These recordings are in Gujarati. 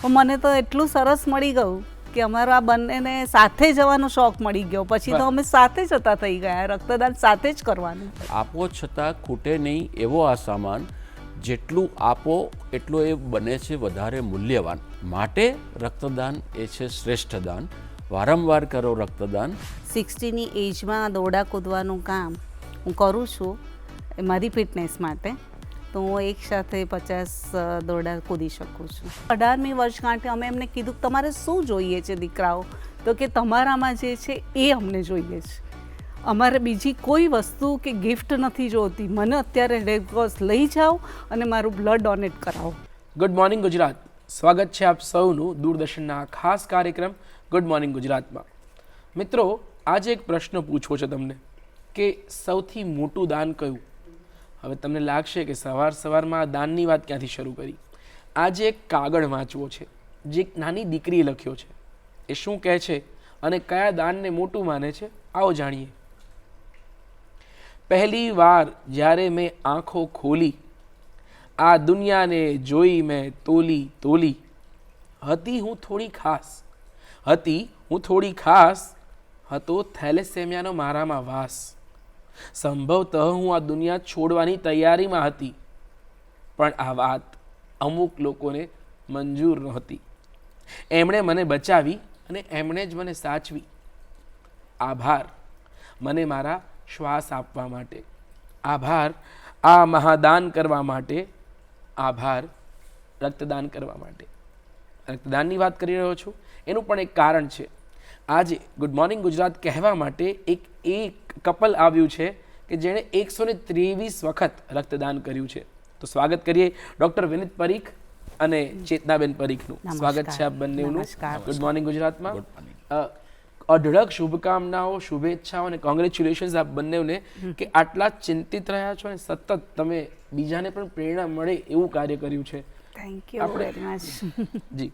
પણ મને તો એટલું સરસ મળી ગયું કે અમારા બંનેને સાથે જવાનો શોખ મળી ગયો. પછી તો અમે સાથે જતા થઈ ગયા, રક્તદાન સાથે જ કરવાનું. આપો છતાં ખૂટે નહીં એવો આ સામાન, જેટલું આપો એટલું એ બને છે વધારે મૂલ્યવાન. માટે રક્તદાન એ છે શ્રેષ્ઠ દાન. વારંવાર કરો રક્તદાન. 60ની એજમાં દોડા કૂદવાનું કામ હું કરું છું મારી ફિટનેસ માટે, તો હું એક સાથે 50 દોડા કૂદી શકું છું. 18મી વર્ષગાંઠે અમે એમને કીધું કે તમારે શું જોઈએ છે દીકરાઓ, તો કે તમારામાં જે છે એ અમને જોઈએ છે, અમારે બીજી કોઈ વસ્તુ કે ગિફ્ટ નથી જોતી, મને અત્યારે રેડક્રોસ લઈ જાઓ અને મારું બ્લડ ડોનેટ કરાવો. ગુડ મોર્નિંગ ગુજરાત, સ્વાગત છે આપ સૌનું દૂરદર્શનના ખાસ કાર્યક્રમ ગુડ મોર્નિંગ ગુજરાતમાં. મિત્રો, આજે એક પ્રશ્ન પૂછવો છે તમને કે સૌથી મોટું દાન કયું? હવે તમને લાગશે કે સવારમાં દાનની વાત ક્યાંથી શરૂ કરી. આજે એક કાગળ વાંચવો છે જે એક નાની દીકરીએ લખ્યો છે. એ શું કહે છે અને કયા દાનને મોટું માને છે, આવો જાણીએ. પહેલી વાર જ્યારે મેં આંખો ખોલી, આ દુનિયાને જોઈ મેં તોલી તોલી. હતી હું થોડી ખાસ, હતો થેલેસેમિયાનો મારામાં વાસ. સંભવતઃ હું આ દુનિયા છોડવાની તૈયારીમાં હતી, પણ આ વાત અમુક લોકોને મંજૂર નહોતી. એમણે મને બચાવી અને એમણે જ મને સાચવી. આભાર મને મારા શ્વાસ આપવા માટે, આભાર આ મહાદાન કરવા માટે, આભાર રક્તદાન કરવા માટે. રક્તદાનની વાત કરી રહ્યો છું, એનું પણ એક કારણ છે. આજે ગુડ મોર્નિંગ ગુજરાત કહેવા માટે એક કપલ આવ્યું છે કે જેણે 123 વખત રક્તદાન કર્યું છે. તો સ્વાગત કરીએ ડૉક્ટર વિનીત પરીખ અને ચેતનાબેન પરીખનું. સ્વાગત છે આપ બંનેનું ગુડ મોર્નિંગ ગુજરાતમાં. અઢળક શુભકામનાઓ, શુભેચ્છાઓ અને કોંગ્રેચ્યુલેશન્સ આપ બંનેને કે આટલા ચિંતિત રહ્યા છો અને સતત તમે બીજાને પણ પ્રેરણા મળે એવું કાર્ય કર્યું છે. Thank you very much. જી,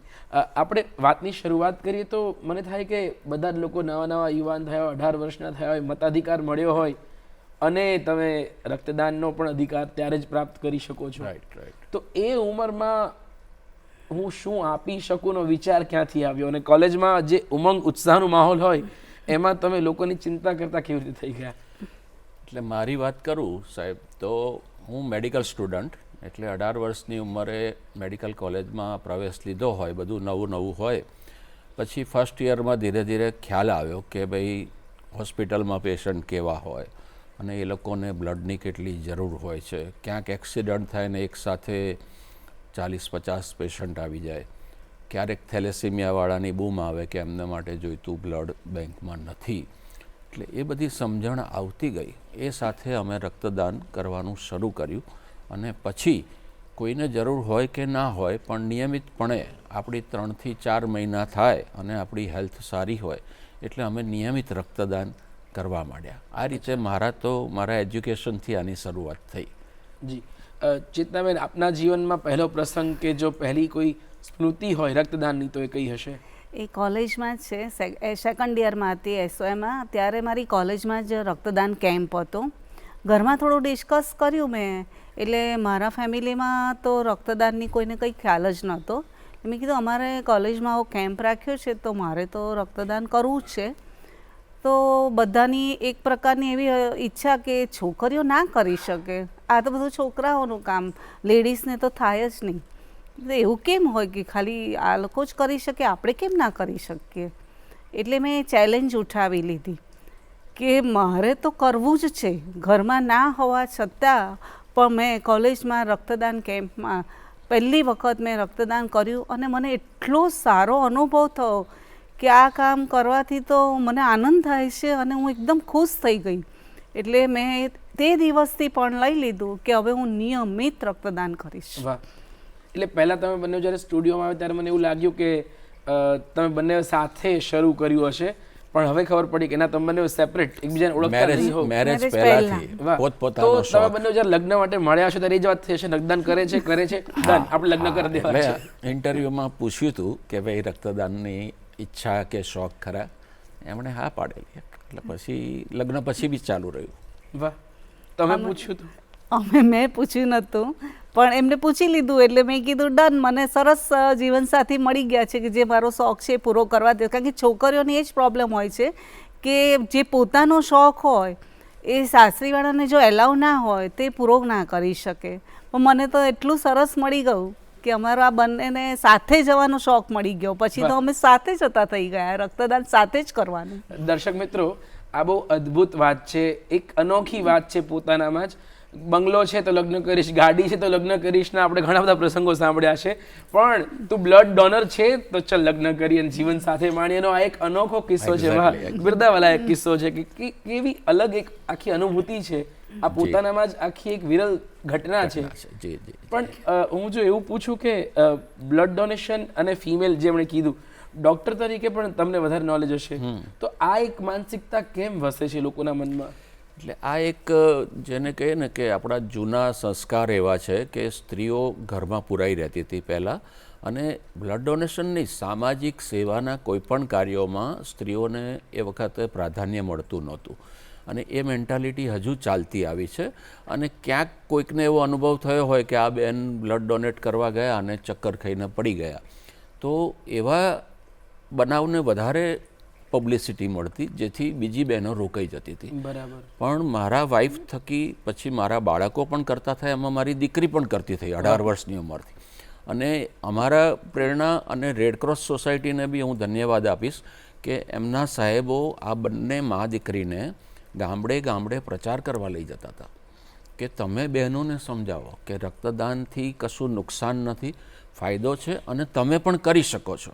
આપણે વાતની શરૂઆત કરીએ તો મને થાય કે બધા જ લોકો નવા યુવાન થયા હોય, 18 વર્ષના થયા હોય, મતાધિકાર મળ્યો હોય અને તમે રક્તદાનનો પણ અધિકાર ત્યારે જ પ્રાપ્ત કરી શકો છો. તો એ ઉંમરમાં હું શું આપી શકુંનો વિચાર ક્યાંથી આવ્યો અને કોલેજમાં જે ઉમંગ ઉત્સાહનો માહોલ હોય એમાં તમે લોકોની ચિંતા કરતા કેવી રીતે થઈ ગયા? એટલે મારી વાત કરું સાહેબ, તો હું મેડિકલ સ્ટુડન્ટ, એટલે 18 વર્ષની ઉંમરે મેડિકલ કોલેજમાં પ્રવેશ લીધો હોય, બધું નવું હોય. પછી ફર્સ્ટ યરમાં ધીરે ધીરે ખ્યાલ આવ્યો કે ભાઈ હોસ્પિટલમાં પેશન્ટ કેવા હોય અને એ લોકોને બ્લડની કેટલી જરૂર હોય છે. ક્યાંક એક્સિડન્ટ થાય ને એકસાથે 40-50 પેશન્ટ આવી જાય. ક્યારેક થેલેસીમિયાવાળાની બૂમ આવે કે એમના માટે જોઈતું બ્લડ બેંકમાં નથી. એટલે એ બધી સમજણ આવતી ગઈ. એ સાથે અમે રક્તદાન કરવાનું શરૂ કર્યું અને પછી કોઈને જરૂર હોય કે ના હોય પણ નિયમિતપણે આપણી 3 થી 4 મહિના થાય અને આપણી હેલ્થ સારી હોય એટલે અમે નિયમિત રક્તદાન કરવા માંડ્યા. આ રીતે મારા એજ્યુકેશનથી આની શરૂઆત થઈ. જી, ચેતનાબેન, આપના જીવનમાં પહેલો પ્રસંગ કે જો પહેલી કોઈ સ્મૃતિ હોય રક્તદાનની તો એ કઈ હશે? એ કોલેજમાં જ છે, સેકન્ડ યરમાં હતી એસઓએમાં. ત્યારે મારી કોલેજમાં જ રક્તદાન કેમ્પ હતો. ઘરમાં થોડું ડિસ્કસ કર્યું મેં, એટલે મારા ફેમિલીમાં તો રક્તદાનની કોઈને કંઈ ખ્યાલ જ નહોતો. મેં કીધું અમારે કોલેજમાં આવો કેમ્પ રાખ્યો છે તો મારે તો રક્તદાન કરવું જ છે. તો બધાની એક પ્રકારની એવી ઈચ્છા કે છોકરીઓ ના કરી શકે, આ તો બધું છોકરાઓનું કામ, લેડીઝને તો થાય જ નહીં. એવું કેમ હોય કે ખાલી આ લોકો જ કરી શકે, આપણે કેમ ના કરી શકીએ? એટલે મેં ચેલેન્જ ઉઠાવી લીધી કે મારે તો કરવું જ છે. ઘરમાં ના હોવા છતાં પણ મેં કોલેજમાં રક્તદાન કેમ્પમાં પહેલી વખત મેં રક્તદાન કર્યું અને મને એટલો સારો અનુભવ થયો કે આ કામ કરવાથી તો મને આનંદ થાય છે અને હું એકદમ ખુશ થઈ ગઈ. એટલે મેં તે દિવસથી પણ લઈ લીધું કે હવે હું નિયમિત રક્તદાન કરીશ. વાહ! એટલે પહેલાં તમે બંને જ્યારે સ્ટુડિયોમાં આવ્યા ત્યારે મને એવું લાગ્યું કે તમે બંને સાથે શરૂ કર્યું હશે, પણ હવે ખબર પડી કે ના, તમે બંને સેપરેટ એકબીજાને ઓળખતા નહીં હો. મેરેજ પહેલાથી પોતપોતાનો તો તમે બંને જ્યારે લગ્ન માટે મળ્યા છો ત્યારે એ જ વાત થઈ હશે, રક્તદાન કરે છે ડન, આપણે લગ્ન કરી દેવા છે. ઇન્ટરવ્યુમાં પૂછ્યું હતું કે ભાઈ રક્તદાનની ઈચ્છા કે શોખ ખરા? એમણે હા પાડેલી. એટલે પછી લગ્ન પછી બી ચાલુ રહ્યું. વાહ! તમે પૂછ્યું હતું? મેં પૂછ્યું નહોતું, પણ એમને પૂછી લીધું એટલે મેં કીધું ડન, મને સરસ જીવનસાથી મળી ગયા છે કે જે મારો શોખ છે એ પૂરો કરવા દે. કારણ કે છોકરીઓને એ જ પ્રોબ્લેમ હોય છે કે જે પોતાનો શોખ હોય એ સાસરીવાળાને જો એલાવ ના હોય તે પૂરો ના કરી શકે. પણ મને તો એટલું સરસ મળી ગયું કે અમારા બંનેને સાથે જવાનો શોખ મળી ગયો. પછી તો અમે સાથે જતા થઈ ગયા, રક્તદાન સાથે જ કરવાનું. દર્શક મિત્રો, આ બહુ અદ્ભુત વાત છે, એક અનોખી વાત છે પોતાનામાં જ. બંગલો છે તો લગ્ન કરીશ, ગાડી છે તો લગ્ન કરીશ, ને આપણે ઘણા બધા પ્રસંગો સાંભળ્યા છે. પણ તું બ્લડ ડોનર છે તો ચલ લગ્ન કરી અને જીવન સાથે માણી. એનો આ એક અનોખો કિસ્સો છે. વાહ, બિરદાવાલા એક કિસ્સો છે કે કેવી અલગ એક આખી અનુભૂતિ છે. આ પોતાનામાં જ આખી એક વિરલ ઘટના છે. પણ હું જો એવું પૂછું કે બ્લડ ડોનેશન અને ફિમેલ જે એમણે કીધું, ડોક્ટર તરીકે પણ તમને વધારે નોલેજ હશે, તો આ એક માનસિકતા કેમ વસે છે લોકોના મનમાં? એટલે આ એક જેને કહીએ ને કે આપણા જૂના સંસ્કાર એવા છે કે સ્ત્રીઓ ઘરમાં પુરાઈ રહેતી હતી પહેલાં, અને બ્લડ ડોનેશનની સામાજિક સેવાના કોઈપણ કાર્યોમાં સ્ત્રીઓને એ વખતે પ્રાધાન્ય મળતું નહોતું. અને એ મેન્ટાલિટી હજુ ચાલતી આવી છે. અને ક્યાંક કોઈકને એવો અનુભવ થયો હોય કે આ બેન બ્લડ ડોનેટ કરવા ગયા અને ચક્કર ખાઈને પડી ગયા, તો એવા બનાવને વધારે પબ્લિસિટી મળતી, જેથી બીજી બહેનો રોકાઈ જતી હતી. બરાબર. પણ મારા વાઈફ થકી પછી મારા બાળકો પણ કરતા થયા, એમાં મારી દીકરી પણ કરતી થઈ 18 વર્ષની ઉંમરથી. અને અમારા પ્રેરણા અને રેડક્રોસ સોસાયટીને બી હું ધન્યવાદ આપીશ કે એમના સાહેબો આ બંને મા દીકરીને ગામડે ગામડે પ્રચાર કરવા લઈ જતા હતા કે તમે બહેનોને સમજાવો કે રક્તદાનથી કશું નુકસાન નથી, ફાયદો છે અને તમે પણ કરી શકો છો.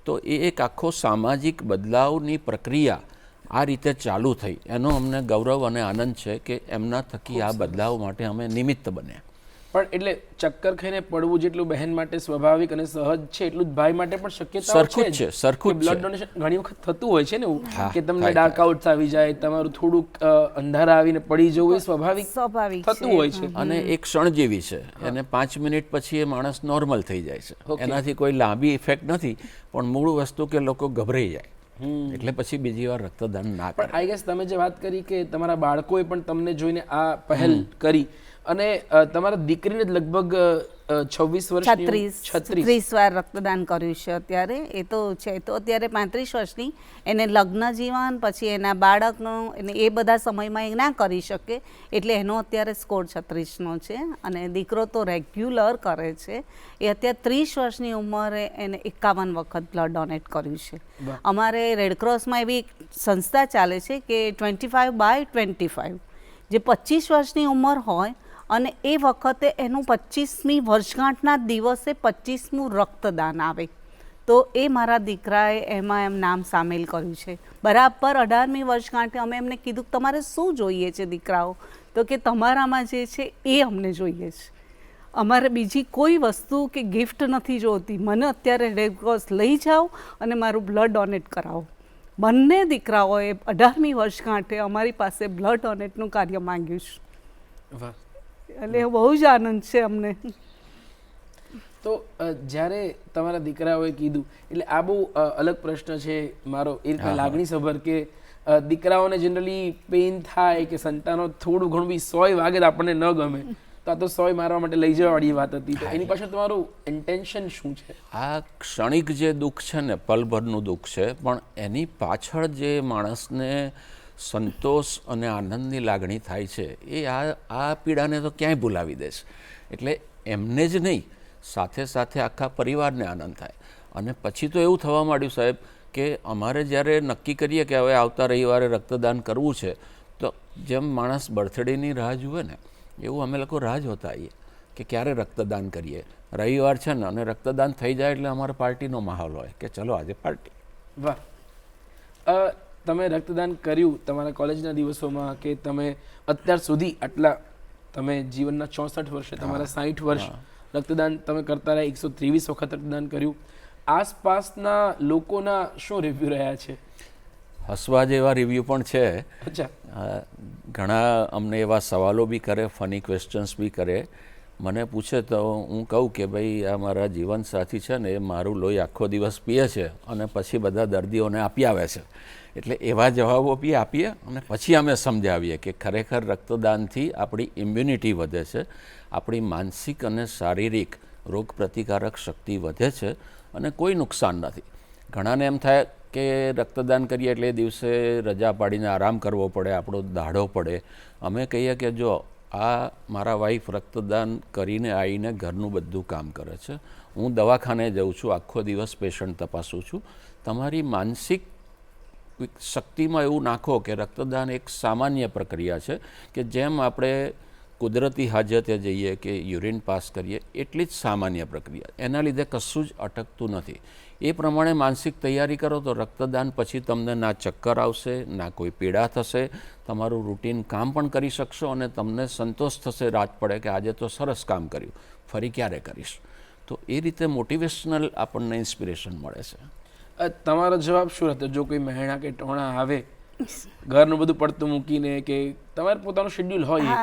તો એ એક આખો સામાજિક બદલાવની પ્રક્રિયા આ રીતે ચાલુ થઈ. એનો અમને ગૌરવ અને આનંદ છે કે એમના થકી આ બદલાવ માટે અમે નિમિત્ત બન્યા. પણ એટલે ચક્કર ખાઈને પડવું જેટલું બહેન માટે સ્વાભાવિક અને સહજ છે, એટલું જ ભાઈ માટે પણ શક્યતા સરખું જ છે. સરખું જ બ્લડ ડોનેશન ઘણી વખત થતું હોય છે ને એવું કે તમને ડાર્ક આઉટ આવી જાય, તમારું થોડુંક અંધારા આવીને પડી જવું, એ સ્વાભાવિક થતું હોય છે. અને એક ક્ષણ જેવી છે, એને 5 મિનિટ પછી એ માણસ નોર્મલ થઈ જાય છે. એનાથી કોઈ લાંબી ઇફેક્ટ નથી, પણ મૂળ વસ્તુ કે લોકો ગભરાઈ જાય, એટલે પછી બીજી વાર રક્તદાન ના કરે. પણ આઈ ગેસ તમે જે વાત કરી કે તમારા બાળકોએ પણ તમને જોઈને આ પહેલ કરી, અને તમારા દીકરીને જ લગભગ 36 વાર રક્તદાન કર્યું છે અત્યારે. એ તો છે તો અત્યારે 35 વર્ષની. એને લગ્ન જીવન પછી એના બાળકનું એને એ બધા સમયમાં એ ના કરી શકે, એટલે એનો અત્યારે સ્કોર 36નો છે. અને દીકરો તો રેગ્યુલર કરે છે. એ અત્યારે 30 વર્ષની ઉંમરે એને 51 વખત બ્લડ ડોનેટ કર્યું છે. અમારે રેડક્રોસમાં એવી સંસ્થા ચાલે છે કે 25/25, જે 25 વર્ષની ઉંમર હોય અને એ વખતે એનું 25મી વર્ષગાંઠના દિવસે 25મું રક્તદાન આવે, તો એ મારા દીકરાએ એમાં એમ નામ સામેલ કર્યું છે. બરાબર 18મી વર્ષગાંઠે અમે એમને કીધું કે તમારે શું જોઈએ છે દીકરાઓ? તો કે તમારામાં જે છે એ અમને જોઈએ છે, અમારે બીજી કોઈ વસ્તુ કે ગિફ્ટ નથી જોતી, મને અત્યારે રેડક્રોસ લઈ જાઓ અને મારું બ્લડ ડોનેટ કરાવો. બંને દીકરાઓએ 18મી વર્ષગાંઠે અમારી પાસે બ્લડ ડોનેટનું કાર્ય માંગ્યું છે. વાહ. એટલે બહુ જ આનંદ છે અમને. તો જ્યારે તમારા દીકરાઓએ કીધું, એટલે આ બહુ અલગ પ્રશ્ન છે મારો, એ રીતના લાગણીસભર કે દીકરાઓને જનરલી પેઇન થાય કે સંતાનો થોડું ઘણું બી 100 વાગે તો આપણને ન ગમે, તો આ તો 100 મારવા માટે લઈ જવાવાળી વાત હતી. તો એની પાછળ તમારું ઇન્ટેન્શન શું છે? આ ક્ષણિક જે દુઃખ છે ને, પલભરનું દુઃખ છે, પણ એની પાછળ જે માણસને સંતોષ અને આનંદની લાગણી થાય છે, એ આ પીડાને તો ક્યાંય ભૂલાવી દેશે. એટલે એમને જ નહીં, સાથે સાથે આખા પરિવારને આનંદ થાય. અને પછી તો એવું થવા માંડ્યું સાહેબ કે અમારે જ્યારે નક્કી કરીએ કે હવે આવતા રવિવારે રક્તદાન કરવું છે, તો જેમ માણસ બર્થડેની રાહ જુએ ને, એવું અમે લોકો રાહ જોતા આવીએ કે ક્યારે રક્તદાન કરીએ. રવિવાર છે ને, અને રક્તદાન થઈ જાય એટલે અમારે પાર્ટીનો માહોલ હોય કે ચલો આજે પાર્ટી. વાહ. તમે રક્તદાન કર્યું તમારા કોલેજના દિવસોમાં, કે તમે અત્યાર સુધી આટલા તમે જીવનના 64 વર્ષે તમારા 60 વર્ષ રક્તદાન તમે કરતા રહ્યા, 123 વખત રક્તદાન કર્યું, આસપાસના લોકોના શું રિવ્યૂ રહ્યા છે? હસવા જેવા રિવ્યૂ પણ છે. અચ્છા. ઘણા અમને એવા સવાલો બી કરે, ફની ક્વેશ્ચન્સ બી કરે, મને પૂછે તો હું કહું કે ભાઈ આ મારા જીવનસાથી છે ને એ મારું લોહી આખો દિવસ પીએ છે અને પછી બધા દર્દીઓને આપી આવે છે. એટલે એવા જવાબો બી આપીએ અને પછી અમે સમજાવીએ કે ખરેખર રક્તદાનથી આપણી ઇમ્યુનિટી વધે છે, આપણી માનસિક અને શારીરિક રોગ પ્રતિકારક શક્તિ વધે છે અને કોઈ નુકસાન નથી. ઘણાને એમ થાય કે રક્તદાન કરીએ એટલે એ દિવસે રજા પાડીને આરામ કરવો પડે, આપણો દાઢો પડે. અમે કહીએ કે જો આ મારા વાઈફ રક્તદાન કરીને આવીને ઘરનું બધું કામ કરે છે, હું દવાખાને જાઉં છું, આખો દિવસ પેશન્ટ તપાસું છું. તમારી માનસિક શક્તિમાં એવું નાખો કે રક્તદાન એક સામાન્ય પ્રક્રિયા છે કે જેમ આપણે કુદરતી હાજતે જઈએ કે યુરિન પાસ કરીએ એટલી જ સામાન્ય પ્રક્રિયા. એના લીધે કશું જ અટકતું નથી. એ પ્રમાણે માનસિક તૈયારી કરો તો રક્તદાન પછી તમને ના ચક્કર આવશે, ના કોઈ પીડા થશે, તમારું રૂટીન કામ પણ કરી શકશો અને તમને સંતોષ થશે રાત પડે કે આજે તો સરસ કામ કર્યું, ફરી ક્યારે કરીશ. તો એ રીતે મોટિવેશનલ આપણને ઇન્સ્પિરેશન મળે છે. તમારો જવાબ શું હતો જો કોઈ મહેણા કે ટોણા આવે ઘરનું બધું પડતું મૂકીને કે તમારે પોતાનું શેડ્યુલ હોય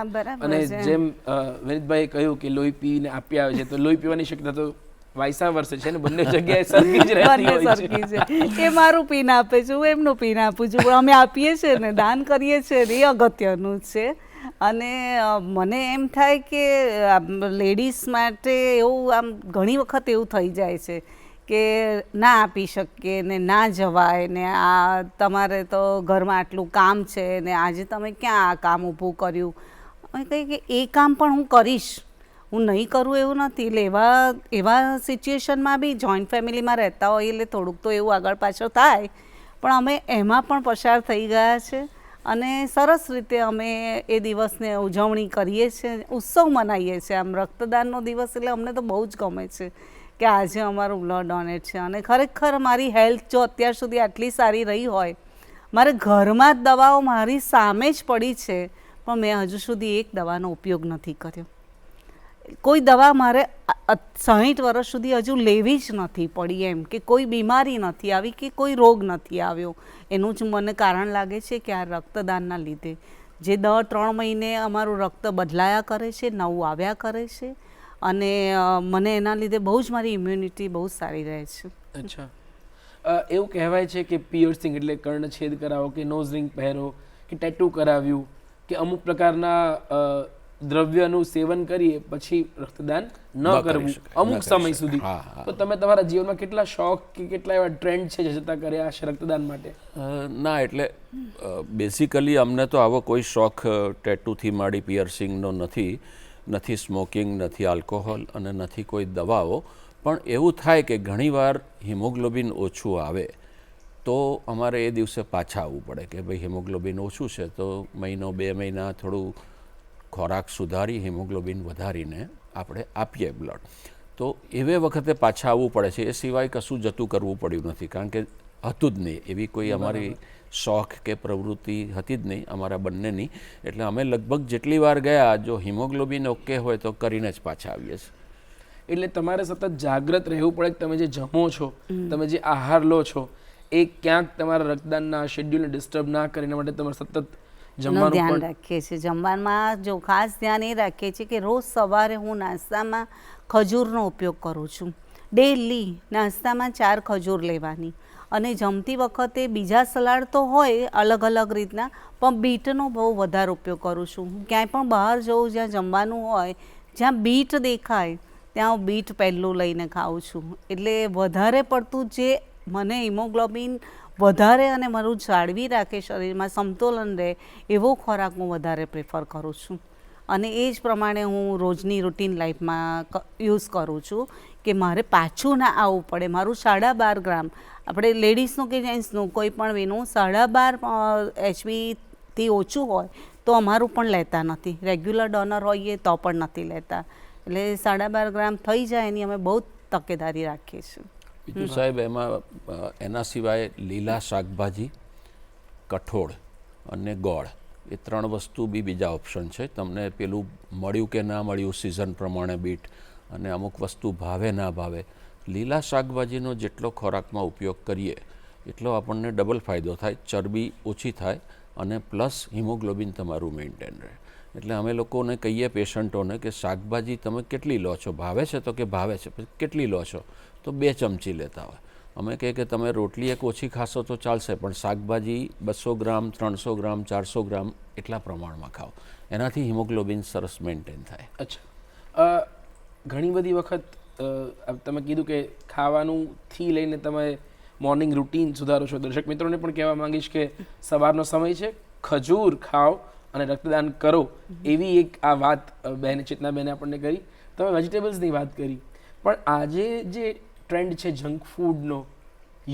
અને જેમ વિનીતભાઈએ કહ્યું કે લોહી પીને આપી આવે છે તો લોહી પીવાની શક્યતા તો વાયસા વર્ષે છે ને બંને જગ્યાએ સરખી જ રહેતી હોય છે. એ મારું પીન આપે છે, હું એમનું પીન આપું છું, પણ અમે આપીએ છીએ ને દાન કરીએ છીએ ને એ અગત્યનું જ છે. અને મને એમ થાય કે લેડીઝ માટે એવું આમ ઘણી વખત એવું થઈ જાય છે કે ના આપી શકીએ ને ના જવાય ને આ તમારે તો ઘરમાં આટલું કામ છે ને આજે તમે ક્યાં આ કામ ઊભું કર્યું. અમે કહીએ કે એ કામ પણ હું કરીશ, હું નહીં કરું એવું નથી. એટલે એવા સિચ્યુએશનમાં બી જોઈન્ટ ફેમિલીમાં રહેતા હોય એટલે થોડુંક તો એવું આગળ પાછળ થાય, પણ અમે એમાં પણ પસાર થઈ ગયા છે અને સરસ રીતે અમે એ દિવસને ઉજવણી કરીએ છીએ, ઉત્સવ મનાવીએ છીએ. આમ રક્તદાનનો દિવસ એટલે અમને તો બહુ જ ગમે છે કે આજે અમારું બ્લડ ડોનેટ છે. અને ખરેખર મારી હેલ્થ જો અત્યાર સુધી આટલી સારી રહી હોય, મારે ઘરમાં જ દવાઓ મારી સામે જ પડી છે પણ મેં હજુ સુધી એક દવાનો ઉપયોગ નથી કર્યો. કોઈ દવા મારે 60 વર્ષ સુધી હજુ લેવી જ નથી પડી, એમ કે કોઈ બીમારી નથી આવી કે કોઈ રોગ નથી આવ્યો. એનું જ મને કારણ લાગે છે કે આ રક્તદાનના લીધે જે દર 3 મહિને અમારું રક્ત બદલાયા કરે છે, નવું આવ્યા કરે છે અને મને એના લીધે બહુ જ મારી ઇમ્યુનિટી બહુ સારી રહે છે. અચ્છા, એવું કહેવાય છે કે પિયર્સિંગ એટલે કર્ણછેદ કરાવો કે નોઝ રિંગ પહેરો કે ટેટુ કરાવ્યું કે અમુક પ્રકારના દ્રવ્યનું સેવન કરીએ પછી રક્તદાન ન કરવું અમુક સમય સુધી. તો તમે તમારા જીવનમાં કેટલા શોખ કે કેટલા એવા ટ્રેન્ડ છે જે જતા કર્યા હશે રક્તદાન માટે? ના, એટલે બેઝિકલી અમને તો આવો કોઈ શોખ ટેટુથી માંડી પિયર્સિંગનો નથી સ્મોકિંગ, નથી આલ્કોહોલ અને નથી કોઈ દવાઓ. પણ એવું થાય કે ઘણીવાર હિમોગ્લોબિન ઓછું આવે તો અમારે એ દિવસે પાછા આવવું પડે કે ભાઈ હિમોગ્લોબિન ઓછું છે તો મહિનો 2 મહિના થોડું ખોરાક સુધારી હિમોગ્લોબિન વધારીને આપણે આપીએ બ્લડ. તો એવે વખતે પાછા આવવું પડે છે. એ સિવાય કશું જતું કરવું પડ્યું નથી કારણ કે હતું જ નહીં એવી કોઈ અમારી શોખ કે પ્રવૃત્તિ હતી જ નહીં અમારા બંનેની. એટલે અમે લગભગ જેટલી વાર ગયા જો હિમોગ્લોબિન ઓકે હોય તો કરીને જ પાછા આવીએ છીએ. એટલે તમારે સતત જાગ્રત રહેવું પડે કે તમે જે જમો છો, તમે જે આહાર લો છો એ ક્યાંક તમારા રક્તદાનના શેડ્યુલને ડિસ્ટર્બ ના કરીને માટે તમારે સતત જમવાનું ધ્યાન રાખીએ છીએ. જમવામાં જો ખાસ ધ્યાન એ રાખીએ છીએ કે રોજ સવારે હું નાસ્તામાં ખજૂરનો ઉપયોગ કરું છું. ડેલી નાસ્તામાં 4 ખજૂર લેવાની અને જમતી વખતે બીજા સલાડ તો હોય અલગ અલગ રીતના, પણ બીટનો બહુ વધારે ઉપયોગ કરું છું. ક્યાંય પણ બહાર જવું જ્યાં જમવાનું હોય જ્યાં બીટ દેખાય ત્યાં હું બીટ પહેલું લઈને ખાઉં છું. એટલે વધારે પડતું જે મને હિમોગ્લોબિન વધારે અને મારું જાળવી રાખે, શરીરમાં સમતોલન રહે એવો ખોરાક હું વધારે પ્રિફર કરું છું. અને એ જ પ્રમાણે હું રોજની રૂટીન લાઈફમાં યુઝ કરું છું કે મારે પાછું ના આવવું પડે. મારું 12.5 ગ્રામ, આપણે લેડીઝનું કે જેન્ટ્સનું કોઈ પણ વેનું 12.5 HBથી ઓછું હોય તો અમારું પણ લેતા નથી. રેગ્યુલર ડોનર હોઈએ તો પણ નથી લેતા. એટલે 12.5 ગ્રામ થઈ જાય એની અમે બહુ તકેદારી રાખીએ છીએ. બીજું સાહેબ એમાં એના સિવાય લીલા શાકભાજી, કઠોળ અને ગોળ એ 3 વસ્તુ બી બીજા ઓપ્શન છે. તમને પેલું મળ્યું કે ના મળ્યું સિઝન પ્રમાણે બીટ અને અમુક વસ્તુ ભાવે ના ભાવે, લીલા શાકભાજીનો જેટલો ખોરાકમાં ઉપયોગ કરીએ એટલો આપણને ડબલ ફાયદો થાય, ચરબી ઓછી થાય અને પ્લસ હિમોગ્લોબિન તમારું મેન્ટેન રહે. એટલે અમે લોકોને કહીએ પેશન્ટોને કે શાકભાજી તમે કેટલી લો છો, ભાવે છે તો કે ભાવે છે, પછી કેટલી લો છો તો 2 ચમચી લેતા હોય. અમે કહીએ કે તમે રોટલી એક ઓછી ખાશો તો ચાલશે, પણ શાકભાજી 200 ગ્રામ 300 ગ્રામ 400 ગ્રામ એટલા પ્રમાણમાં ખાઓ, એનાથી હિમોગ્લોબિન સરસ મેન્ટેન થાય. અચ્છા, ઘણી બધી વખત તમે કીધું કે ખાવાનુંથી લઈને તમે મોર્નિંગ રૂટીન સુધારો છો. દર્શક મિત્રોને પણ કહેવા માંગીશ કે સવારનો સમય છે, ખજૂર ખાઓ અને રક્તદાન કરો, એવી એક આ વાત બહેન ચેતનાબેને આપણને કરી. તમે વેજીટેબલ્સની વાત કરી, પણ આજે જે ટ્રેન્ડ છે જંક ફૂડનો,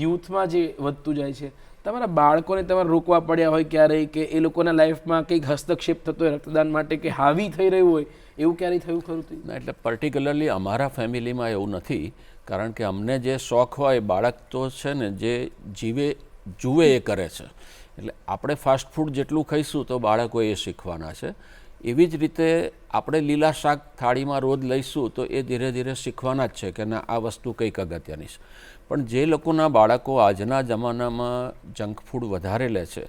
યુથમાં જે વધતું જાય છે, તમારા બાળકોને તમારે રોકવા પડ્યા હોય ક્યારેય, કે એ લોકોના લાઈફમાં કંઈક હસ્તક્ષેપ થતો હોય રક્તદાન માટે, કે હાવી થઈ રહ્યું હોય એવું ક્યારેય થયું ખરું? ના, એટલે પર્ટિક્યુલરલી અમારા ફેમિલીમાં એવું નથી, કારણ કે અમને જે શોખ હોય, બાળક તો છે ને જે જુએ એ કરે છે. એટલે આપણે ફાસ્ટ ફૂડ જેટલું ખાઈશું તો બાળકો એ શીખવાના છે. એવી જ રીતે આપણે લીલા શાક થાળીમાં રોજ લઈશું તો એ ધીરે ધીરે શીખવાના જ છે કે ના, આ વસ્તુ કંઈક અગત્યની છે. પણ જે લોકોના બાળકો આજના જમાનામાં જંક ફૂડ વધારે લે છે,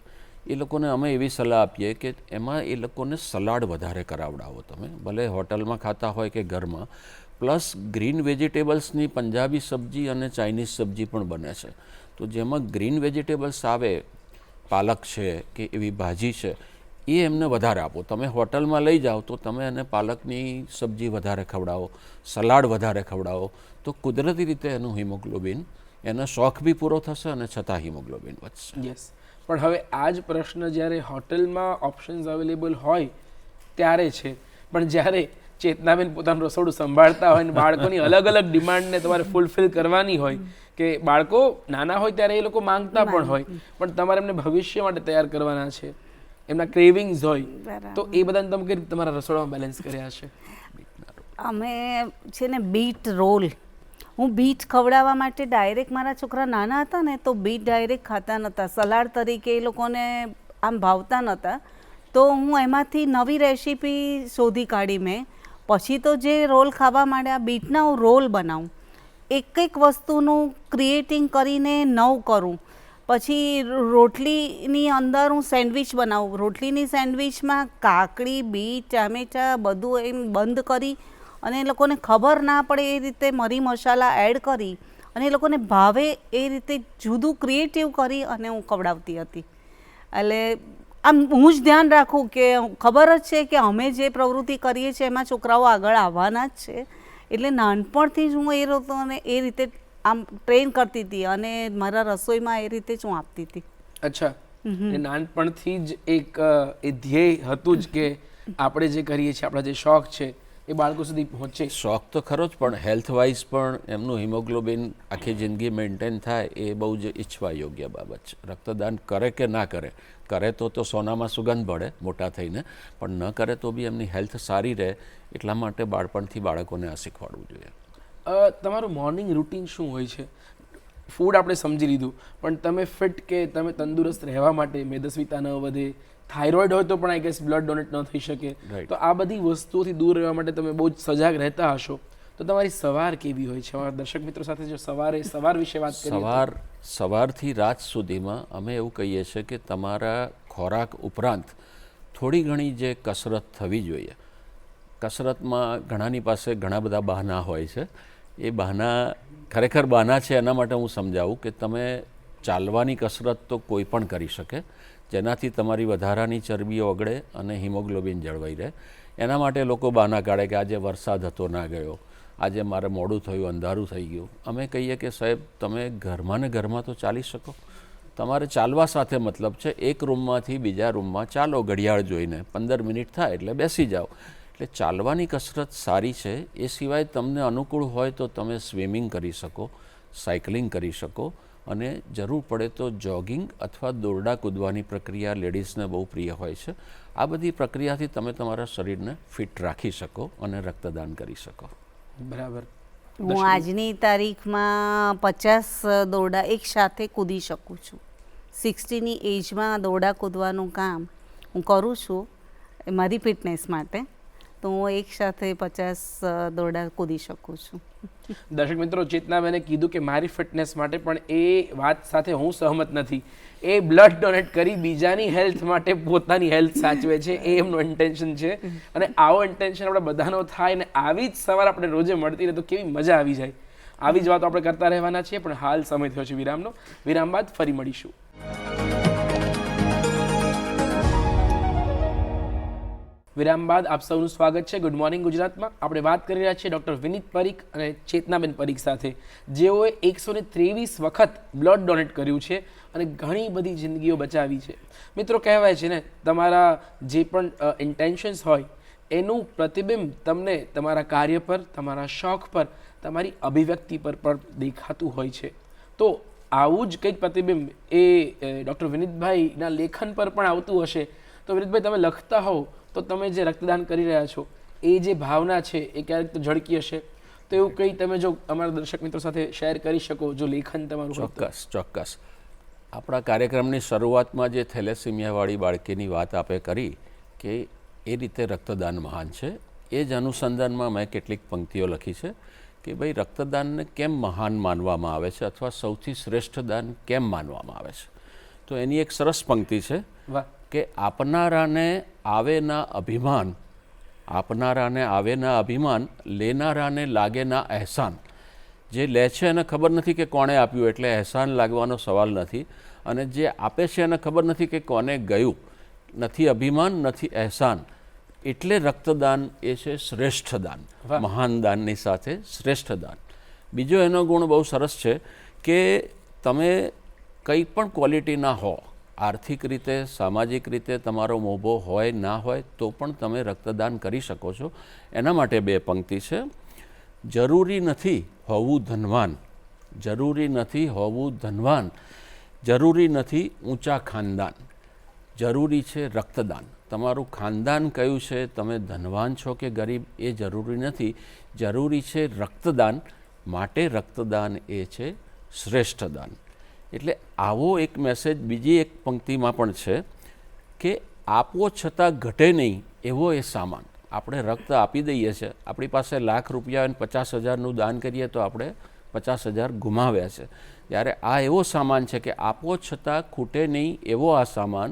એ લોકોને અમે એવી સલાહ આપીએ કે એમાં એ લોકોને સલાડ વધારે કરાવડાવો. તમે ભલે હોટલમાં ખાતા હોય કે ઘરમાં, પ્લસ ગ્રીન વેજીટેબલ્સની પંજાબી સબ્જી અને ચાઇનીઝ સબ્જી પણ બને છે. તો જેમાં ગ્રીન વેજીટેબલ્સ આવે, પાલક છે કે એવી ભાજી છે, એ એમને વધારે આપો. તમે હોટલમાં લઈ જાઓ તો તમે એને પાલકની સબ્જી વધારે ખવડાવો, સલાડ વધારે ખવડાવો, તો કુદરતી રીતે એનું હિમોગ્લોબિન, એનો શોખ બી પૂરો થશે અને છતાં હિમોગ્લોબિન વધશે. યસ, પણ હવે આ જ પ્રશ્ન જ્યારે હોટલમાં ઓપ્શન્સ અવેલેબલ હોય ત્યારે છે, પણ જ્યારે ચેતનાબેન પોતાનું રસોડું સંભાળતા હોય ને બાળકોની અલગ અલગ ડિમાન્ડને તમારે ફૂલફિલ કરવાની હોય, કે બાળકો નાના હોય ત્યારે એ લોકો માંગતા પણ હોય, પણ તમારે એમને ભવિષ્ય માટે તૈયાર કરવાના છે, એમના ક્રેવિંગ્સ હોય, તો એ બધાને તમે કઈ રીતે તમારા રસોડામાં બેલેન્સ કર્યા છે? અમે છે ને બીટ રોલ, હું બીટ ખવડાવવા માટે ડાયરેક્ટ, મારા છોકરા નાના હતા ને તો બીટ ડાયરેક્ટ ખાતા નહોતા, સલાડ તરીકે એ લોકોને આમ ભાવતા નહોતા, તો હું એમાંથી નવી રેસીપી શોધી કાઢી મેં. પછી તો જે રોલ ખાવા માંડ્યા, બીટના હું રોલ બનાવું, એક એક વસ્તુનું ક્રિએટિંગ કરીને નવું કરું. પછી રોટલીની અંદર હું સેન્ડવિચ બનાવું, રોટલીની સેન્ડવિચમાં કાકડી, બીટ, ટામેટાં બધું એમ બંધ કરી અને એ લોકોને ખબર ના પડે એ રીતે મરી મસાલા એડ કરી અને એ લોકોને ભાવે એ રીતે જુદું ક્રિએટિવ કરી અને હું ખવડાવતી હતી. એટલે આમ હું જ ધ્યાન રાખું કે ખબર જ છે કે અમે જે પ્રવૃત્તિ કરીએ છીએ એમાં છોકરાઓ આગળ આવવાના જ છે, એટલે નાનપણથી જ હું એ લોકોને એ રીતે આમ ટ્રેન કરતી હતી અને મારા રસોઈમાં એ રીતે જ હું આપતી હતી. અચ્છા, નાનપણથી જ એક એ ધ્યેય હતું જ કે આપણે જે કરીએ છીએ, આપણા જે શોખ છે એ બાળકો સુધી પહોંચે. શોખ તો ખરો જ, પણ હેલ્થ વાઇઝ પણ એમનું હિમોગ્લોબિન આખી જિંદગી મેન્ટેન થાય એ બહુ જ ઈચ્છવા યોગ્ય બાબત છે. રક્તદાન કરે કે ના કરે, કરે તો સોનામાં સુગંધ પડે મોટા થઈને, પણ ન કરે તો બી એમની હેલ્થ સારી રહે, એટલા માટે બાળપણથી બાળકોને આ શીખવાડવું જોઈએ. તમારું મોર્નિંગ રૂટીન શું હોય છે? ફૂડ આપણે સમજી લીધું, પણ તમે ફિટ કે તમે તંદુરસ્ત રહેવા માટે મેદસ્વીતા ન વધે, થાઇરોઇડ હોય તો પણ આઈ ગેસ બ્લડ ડોનેટ ન થઈ શકે, તો આ બધી વસ્તુઓથી દૂર રહેવા માટે તમે બહુ જ સજાગ રહેતા હશો, તો તમારી સવાર કેવી હોય છે? અમારા દર્શક મિત્રો સાથે જો સવાર વિશે વાત કરીએ. સવારથી રાત સુધીમાં અમે એવું કહીએ છીએ કે તમારા ખોરાક ઉપરાંત થોડી ઘણી જે કસરત થવી જોઈએ. કસરતમાં ઘણાની પાસે ઘણા બધા બહાના હોય છે, એ બહાના ખરેખર બહાના છે. એના માટે હું સમજાવું કે તમે ચાલવાની કસરત તો કોઈ પણ કરી શકે, જેનાથી તમારી વધારાની ચરબીઓ ઓગળે અને હિમોગ્લોબિન જળવાઈ રહે. એના માટે લોકો બહાના કાઢે કે આજે વરસાદ હતો ના ગયો, આજે મારે મોડું થયું, અંધારું થઈ ગયું. અમે કહીએ કે સાહેબ તમે ઘરમાં ને ઘરમાં તો ચાલી શકો. તમારે ચાલવા સાથે મતલબ છે, એક રૂમમાંથી બીજા રૂમમાં ચાલો ઘડિયાળ જોઈને, 15 મિનિટ થાય એટલે બેસી જાઓ. એટલે ચાલવાની કસરત સારી છે. એ સિવાય તમને અનુકૂળ હોય તો તમે સ્વિમિંગ કરી શકો, સાયકલિંગ કરી શકો, અને જરૂર પડે તો જોગિંગ અથવા દોરડા કૂદવાની પ્રક્રિયા લેડીઝને બહુ પ્રિય હોય છે. આ બધી પ્રક્રિયાથી તમે તમારા શરીરને ફિટ રાખી શકો અને રક્તદાન કરી શકો. બરાબર. હું આજની તારીખમાં 50 દોરડા એક સાથે કૂદી શકું છું. 60ની એજમાં દોરડા કૂદવાનું કામ હું કરું છું મારી ફિટનેસ માટે. તો હું એક સાથે 50 દોરડા કૂદી શકું છું. દર્શક મિત્રો, ચેતનાબેને કીધું કે મારી ફિટનેસ માટે, પણ એ વાત સાથે હું સહમત નથી. એ બ્લડ ડોનેટ કરી બીજાની હેલ્થ માટે પોતાની હેલ્થ સાચવે છે, એ એમનો ઇન્ટેન્શન છે. અને આવો ઇન્ટેન્શન આપણે બધાનો થાય ને આવી જ સવાર આપણે રોજે મળતી રહે તો કેવી મજા આવી જાય. આવી જ વાતો આપણે કરતા રહેવાના છીએ. પણ હાલ સમય થયો છે વિરામનો. વિરામ બાદ ફરી મળીશું. વિરામ બાદ આપ સૌનું સ્વાગત છે ગુડ મોર્નિંગ ગુજરાતમાં. આપણે વાત કરી રહ્યા છીએ ડૉક્ટર વિનીત પરીખ અને ચેતનાબેન પરીખ સાથે, જેઓએ 123 વખત બ્લડ ડોનેટ કર્યું છે અને ઘણી બધી જિંદગીઓ બચાવી છે. મિત્રો, કહેવાય છે ને, તમારા જે પણ ઇન્ટેન્શન્સ હોય એનું પ્રતિબિંબ તમને તમારા કાર્ય પર, તમારા શોખ પર, તમારી અભિવ્યક્તિ પર પણ દેખાતું હોય છે. તો આવું જ કંઈક પ્રતિબિંબ એ ડૉક્ટર વિનીતભાઈના લેખન પર પણ આવતું હશે. તો વિનીતભાઈ, તમે લખતા હોવ તો તમે જે રક્તદાન કરી રહ્યા છો એ જે ભાવના છે એ ક્યારેક તો ઝળકી હશે. તો એવું કંઈ તમે જો અમારા દર્શક મિત્રો સાથે શેર કરી શકો, જો લેખન તમારું હોય તો. ચોક્કસ. આપણા કાર્યક્રમની શરૂઆતમાં જે થેલેસીમિયાવાળી બાળકીની વાત આપે કરી કે એ રીતે રક્તદાન મહાન છે, એ જ અનુસંધાનમાં મેં કેટલીક પંક્તિઓ લખી છે કે ભાઈ રક્તદાનને કેમ મહાન માનવામાં આવે છે અથવા સૌથી શ્રેષ્ઠ દાન કેમ માનવામાં આવે છે. તો એની એક સરસ પંક્તિ છે વાહ. કે આપનારાને આવે ના અભિમાન, લેનારાને લાગે ના અહેસાન. જે લે છે એને ખબર નથી કે કોણે આપ્યું, એટલે અહેસાન લાગવાનો સવાલ નથી. અને જે આપે છે એને ખબર નથી કે કોને ગયું. નથી અભિમાન, નથી અહેસાન. એટલે રક્તદાન એ છે શ્રેષ્ઠ દાન. મહાન દાનની સાથે શ્રેષ્ઠ દાન. બીજો એનો ગુણ બહુ સરસ છે કે તમે કંઈ પણ ક્વોલિટીના હો, આર્થિક રીતે, સામાજિક રીતે તમારો મોભો હોય ના હોય તો પણ તમે રક્તદાન કરી શકો છો. એના માટે બે પંક્તિ છે. જરૂરી નથી હોવું ધનવાન, જરૂરી નથી હોવું ધનવાન, જરૂરી નથી ઊંચા ખાનદાન, જરૂરી છે રક્તદાન. તમારું ખાનદાન કયું છે, તમે ધનવાન છો કે ગરીબ, એ જરૂરી નથી. જરૂરી છે રક્તદાન. માટે રક્તદાન એ છે શ્રેષ્ઠ દાન. એટલે આવો એક મેસેજ બીજી એક પંક્તિમાં પણ છે કે આપો છતાં ઘટે નહીં એવો એ સામાન. આપણે રક્ત આપી દઈએ છીએ, આપણી પાસે લાખ રૂપિયા અને 50,000નું દાન કરીએ તો આપણે 50,000 ગુમાવ્યા છે. જ્યારે આ એવો સામાન છે કે આપો છતાં ખૂટે નહીં એવો આ સામાન.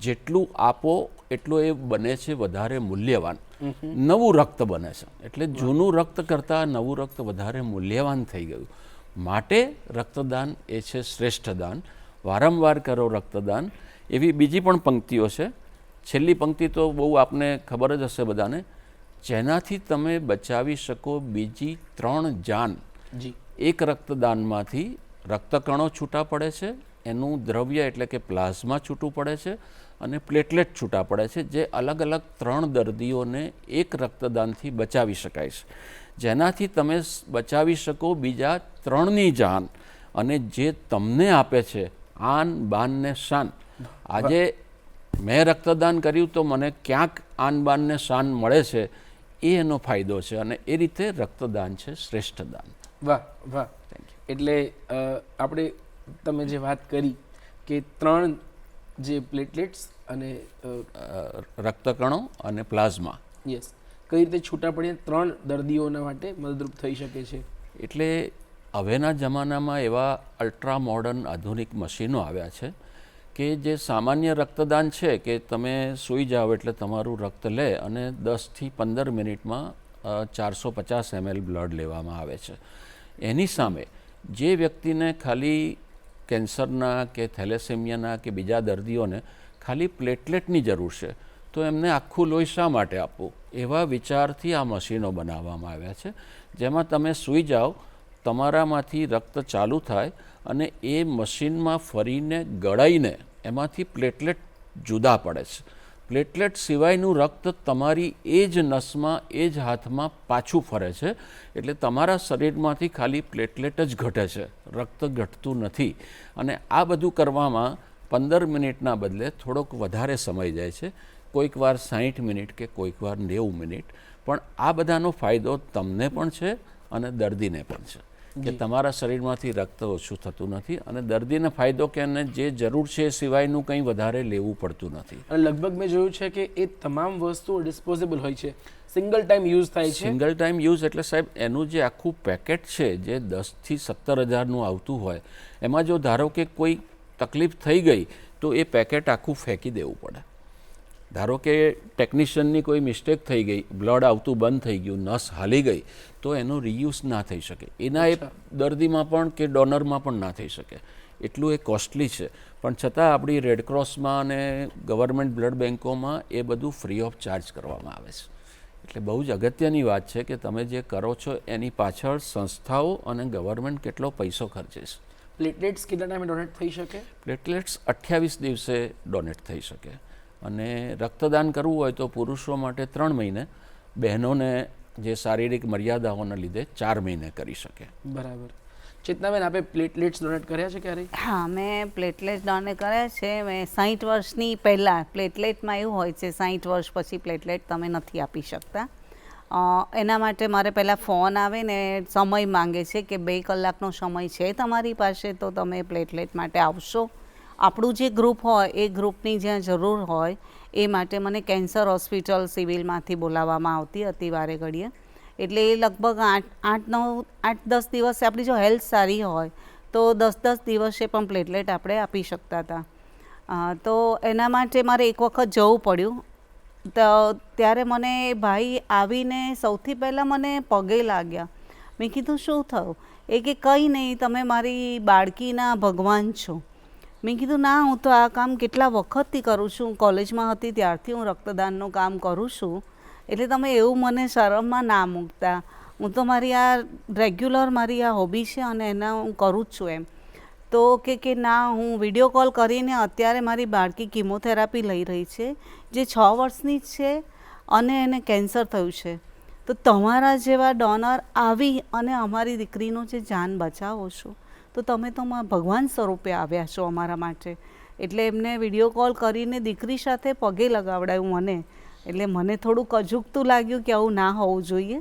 જેટલું આપો એટલું એ બને છે વધારે મૂલ્યવાન. નવું રક્ત બને છે. એટલે જૂનું રક્ત કરતાં નવું રક્ત વધારે મૂલ્યવાન થઈ ગયું. માટે રક્તદાન એ છે શ્રેષ્ઠ દાન. વારંવાર કરો રક્તદાન. એવી બીજી પણ પંક્તિઓ છે. છેલ્લી પંક્તિ તો બહુ આપને ખબર જ હશે બધાને. જેનાથી તમે બચાવી શકો બીજી 3 જાન. એક રક્તદાનમાંથી રક્તકણો છૂટા પડે છે, એનું દ્રવ્ય એટલે કે પ્લાઝમા છૂટું પડે છે અને પ્લેટલેટ છૂટા પડે છે, જે અલગ અલગ 3 દર્દીઓને એક રક્તદાનથી બચાવી શકાય છે. જેનાથી તમે બચાવી શકો બીજા 3ની જાન. અને જે તમને આપે છે આન બાન ને શાન. આજે મેં રક્તદાન કર્યું તો મને ક્યાંક આન બાન ને શાન મળે છે, એ એનો ફાયદો છે. અને એ રીતે રક્તદાન છે શ્રેષ્ઠ દાન. વાહ વાહ. એટલે આપણે તમે જે વાત કરી કે 3 જે પ્લેટલેટ્સ અને રક્તકણો અને પ્લાઝમા, યસ, કઈ રીતે છૂટા પડીને 3 દર્દીઓના માટે મદદરૂપ થઈ શકે છે. એટલે હવેના જમાનામાં એવા અલ્ટ્રા મોડર્ન આધુનિક મશીનો આવ્યા છે કે જે સામાન્ય રક્તદાન છે કે તમે સૂઈ જાઓ એટલે તમારું રક્ત લે અને 10થી 15 મિનિટમાં 450 ml બ્લડ લેવામાં આવે છે. એની સામે જે વ્યક્તિને ખાલી કેન્સરના કે થેલેસેમિયાના કે બીજા દર્દીઓને ખાલી પ્લેટલેટની જરૂર છે, તો એમને આખું લોહી શા માટે આપવું? એવા વિચારથી આ મશીનો બનાવવામાં આવ્યા છે, જેમાં તમે સૂઈ જાઓ, તમારામાંથી રક્ત ચાલુ થાય અને એ મશીનમાં ફરીને ગળાઈને એમાંથી પ્લેટલેટ જુદા પડે છે. પ્લેટલેટ સિવાયનું રક્ત તમારી એ જ નસમાં, એ જ હાથમાં પાછું ફરે છે. એટલે તમારા શરીરમાંથી ખાલી પ્લેટલેટ જ ઘટે છે, રક્ત ઘટતું નથી. અને આ બધું કરવામાં 15 મિનિટના બદલે થોડોક વધારે સમય જાય છે. કોઈક વાર 60 મિનિટ કે કોઈક વાર 90 મિનિટ. પણ આ બધાનો ફાયદો તમને પણ છે અને દર્દીને પણ છે કે તમારા શરીરમાંથી રક્ત ઓછું થતું નથી અને દર્દીને ફાયદો કે એને જે જરૂર છે એ સિવાયનું કંઈ વધારે લેવું પડતું નથી. અને લગભગ મેં જોયું છે કે એ તમામ વસ્તુઓ ડિસ્પોઝેબલ હોય છે. સિંગલ ટાઈમ યુઝ થાય છે? સિંગલ ટાઈમ યુઝ એટલે સાહેબ એનું જે આખું પેકેટ છે જે 10,000 થી 17,000નું આવતું હોય એમાં જો ધારો કે કોઈ તકલીફ થઈ ગઈ તો એ પેકેટ આખું ફેંકી દેવું પડે. ધારો કે ટેકનિશિયનની કોઈ મિસ્ટેક થઈ ગઈ, બ્લડ આવતું બંધ થઈ ગયું, નસ હાલી ગઈ, તો એનો રિયુઝ ના થઈ શકે. એના એ દર્દીમાં પણ કે ડોનરમાં પણ ના થઈ શકે. એટલું એ કોસ્ટલી છે. પણ છતાં આપણી રેડક્રોસમાં અને ગવર્મેન્ટ બ્લડ બેન્કોમાં એ બધું ફ્રી ઓફ ચાર્જ કરવામાં આવે છે. એટલે બહુ જ અગત્યની વાત છે કે તમે જે કરો છો એની પાછળ સંસ્થાઓ અને ગવર્મેન્ટ કેટલો પૈસો ખર્ચે છે. પ્લેટલેટ્સ કેટલા ટાઈમે ડોનેટ થઈ શકે? પ્લેટલેટ્સ 28 દિવસે ડોનેટ થઈ શકે. અને રક્તદાન કરવું હોય તો પુરુષો માટે 3 મહિને, બહેનોને જે શારીરિક મર્યાદાઓના લીધે 4 મહિને કરી શકે. બરાબર. ચેતનાબેન, આપે પ્લેટલેટ્સ ડોનેટ કર્યા છે ક્યારેય? હા, મેં પ્લેટલેટ ડોનેટ કર્યા છે. મેં 60 વર્ષની પહેલાં, પ્લેટલેટમાં એવું હોય છે 60 વર્ષ પછી પ્લેટલેટ તમે નથી આપી શકતા. એના માટે મારે પહેલાં ફોન આવે ને સમય માંગે છે કે 2 કલાકનો સમય છે તમારી પાસે તો તમે પ્લેટલેટ માટે આવશો. આપણું જે ગ્રુપ હોય એ ગ્રુપની જ્યાં જરૂર હોય એ માટે મને કેન્સર હોસ્પિટલ સિવિલમાંથી બોલાવવામાં આવતી હતી વારે ઘડીએ. એટલે એ લગભગ 8-10 દિવસે આપણી જો હેલ્થ સારી હોય તો 10 દિવસે પણ પ્લેટલેટ આપણે આપી શકતા હતા. તો એના માટે મારે એક વખત જવું પડ્યું. તો ત્યારે મને ભાઈ આવીને સૌથી પહેલાં મને પગે લાગ્યા. મેં કીધું શું થયું? એ કે કંઈ નહીં, તમે મારી બાળકીના ભગવાન છો. મેં કીધું ના, હું તો આ કામ કેટલા વખતથી કરું છું, કોલેજમાં હતી ત્યારથી હું રક્તદાનનું કામ કરું છું, એટલે તમે એવું મને શરમમાં ના મૂકતા. હું તો મારી આ રેગ્યુલર મારી આ હોબી છે અને એના હું કરું જ છું એમ. તો કે ના, હું વિડીયો કોલ કરીને અત્યારે મારી બાળકી કિમોથેરાપી લઈ રહી છે જે 6 વર્ષની જ છે અને એને કેન્સર થયું છે. તો તમારા જેવા ડોનર આવી અને અમારી દીકરીનું જે જાન બચાવો છો તો તમે તો ભગવાન સ્વરૂપે આવ્યા છો અમારા માટે. એટલે એમને વિડીયો કોલ કરીને દીકરી સાથે પગે લગાવડાવ્યું મને. એટલે મને થોડુંક અજુગતું લાગ્યું કે આવું ના હોવું જોઈએ.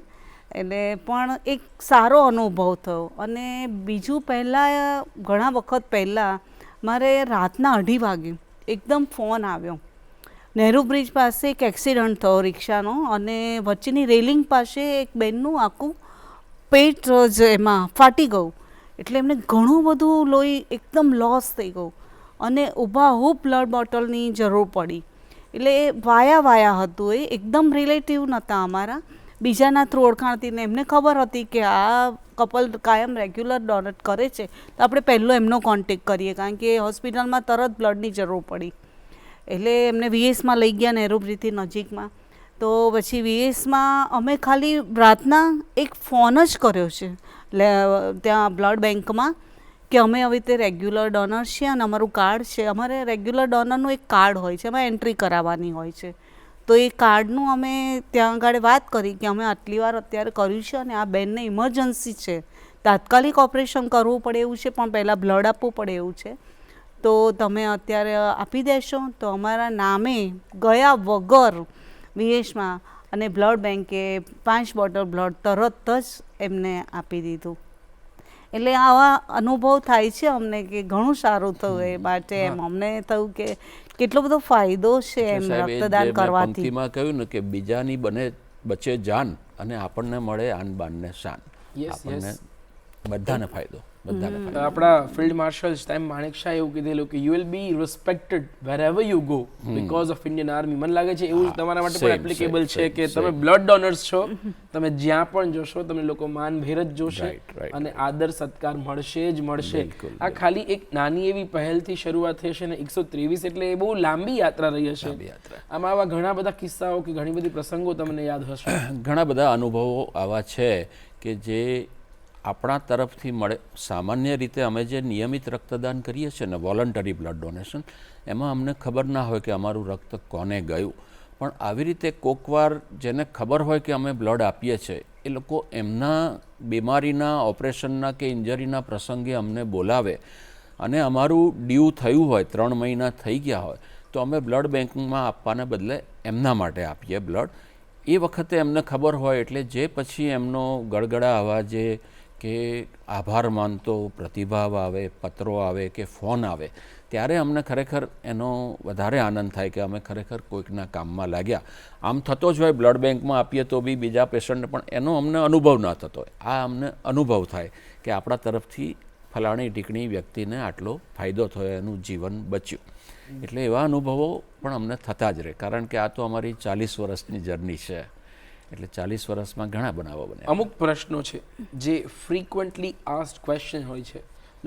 એટલે પણ એક સારો અનુભવ થયો. અને બીજું, પહેલાં ઘણા વખત પહેલાં મારે રાતના 2:30 વાગે એકદમ ફોન આવ્યો. નહેરુ બ્રિજ પાસે એક એક્સિડન્ટ થયો રિક્ષાનો અને વચ્ચેની રેલિંગ પાસે એક બેનનું આખું પેટ જ એમાં ફાટી ગયું. એટલે એમને ઘણું બધું લોહી એકદમ લોસ થઈ ગયું અને ઊભાહૂબ બ્લડ બોટલની જરૂર પડી. એટલે એ વાયા હતું. એ એકદમ રિલેટિવ નહોતા અમારા, બીજાના થ્રુ ઓળખાણથી. ને એમને ખબર હતી કે આ કપલ કાયમ રેગ્યુલર ડોનેટ કરે છે તો આપણે પહેલો એમનો કોન્ટેક કરીએ, કારણ કે હોસ્પિટલમાં તરત બ્લડની જરૂર પડી. એટલે એમને VSમાં લઈ ગયા નહેરુ બ્રિજથી નજીકમાં. તો પછી VSમાં અમે ખાલી રાતના એક ફોન જ કર્યો છે ત્યાં બ્લડ બેંકમાં કે અમે હવે તે રેગ્યુલર ડોનર છીએ અને અમારું કાર્ડ છે. અમારે રેગ્યુલર ડોનરનું એક કાર્ડ હોય છે, એમાં એન્ટ્રી કરાવવાની હોય છે. તો એ કાર્ડનું અમે ત્યાં આગળ વાત કરી કે અમે આટલી વાર અત્યારે કર્યું છે અને આ બેનને ઇમરજન્સી છે, તાત્કાલિક ઓપરેશન કરવું પડે એવું છે, પણ પહેલાં બ્લડ આપવું પડે એવું છે, તો તમે અત્યારે આપી દેશો? તો અમારા નામે ગયા વગર VSમાં અને બ્લડ બેંકે 5 બોટલ બ્લડ તરત જ એમને આપી દીધું. એટલે આવા અનુભવ થાય છે અમને કે ઘણું સારું થયું. એ માટે એમ અમને થયું કે કેટલો બધો ફાયદો છે એમ રક્તદાન કરવાથી. પંક્તિમાં કહ્યું ને કે બીજાની બચે જાન અને આપણને મળે આન બાન ને શાન. આપણને બધાને ફાયદો. આપણા ફિલ્ડ માર્શલ ટાઈમ માણેકશાહ એવું કીધેલું કે you will be respected વેરેવર you go because of Indian army. મને લાગે છે એવું તમારા માટે પણ એપ્લિકેબલ છે કે તમે બ્લડ ડોનર્સ છો, તમે જ્યાં પણ જોશો તમને લોકો માનભેર જ જોશે અને આદર સત્કાર મળશે જ મળશે. આ ખાલી એક નાની એવી પહેલથી શરૂઆત થઈ છે અને 123 એટલે એ બહુ લાંબી યાત્રા રહી હશે. આમાં આવા ઘણા બધા કિસ્સાઓ કે ઘણી બધી પ્રસંગો તમને યાદ હશે. ઘણા બધા અનુભવો આવા છે કે જે આપણા તરફથી મળે. સામાન્ય રીતે અમે જે નિયમિત રક્તદાન કરીએ છીએ ને વોલન્ટરી બ્લડ ડોનેશન, એમાં અમને ખબર ના હોય કે અમારું રક્ત કોને ગયું. પણ આવી રીતે કોકવાર જેને ખબર હોય કે અમે બ્લડ આપીએ છીએ એ લોકો એમના બીમારીના, ઓપરેશનના કે ઇન્જરીના પ્રસંગે અમને બોલાવે અને અમારું ડ્યુ થયું હોય, 3 મહિના થઈ ગયા હોય, તો અમે બ્લડ બેંકમાં આપવાને બદલે એમના માટે આપીએ બ્લડ. એ વખતે એમને ખબર હોય એટલે જે પછી એમનો ગળગળા અવાજે કે આભાર માનતો પ્રતિભાવ આવે, પત્રો આવે કે ફોન આવે, ત્યારે અમને ખરેખર એનો વધારે આનંદ થાય કે અમે ખરેખર કોઈકના કામમાં લાગ્યા. આમ થતો જ હોય બ્લડ બેંકમાં આપીએ તો બી બીજા પેશન્ટને પણ એનો અમને અનુભવ ના થતો હોય. આ અમને અનુભવ થાય કે આપણા તરફથી ફલાણી ઢીકણી વ્યક્તિને આટલો ફાયદો થયો, એનું જીવન બચ્યું. એટલે એવા અનુભવો પણ અમને થતા જ રહે, કારણ કે આ તો અમારી 40 વર્ષની જર્ની છે. એટલે 40 વર્ષમાં ઘણા બનાવો બને. અમુક પ્રશ્નો છે જે ફ્રીક્વન્ટલી આસ્ડ ક્વેશ્ચન હોય છે.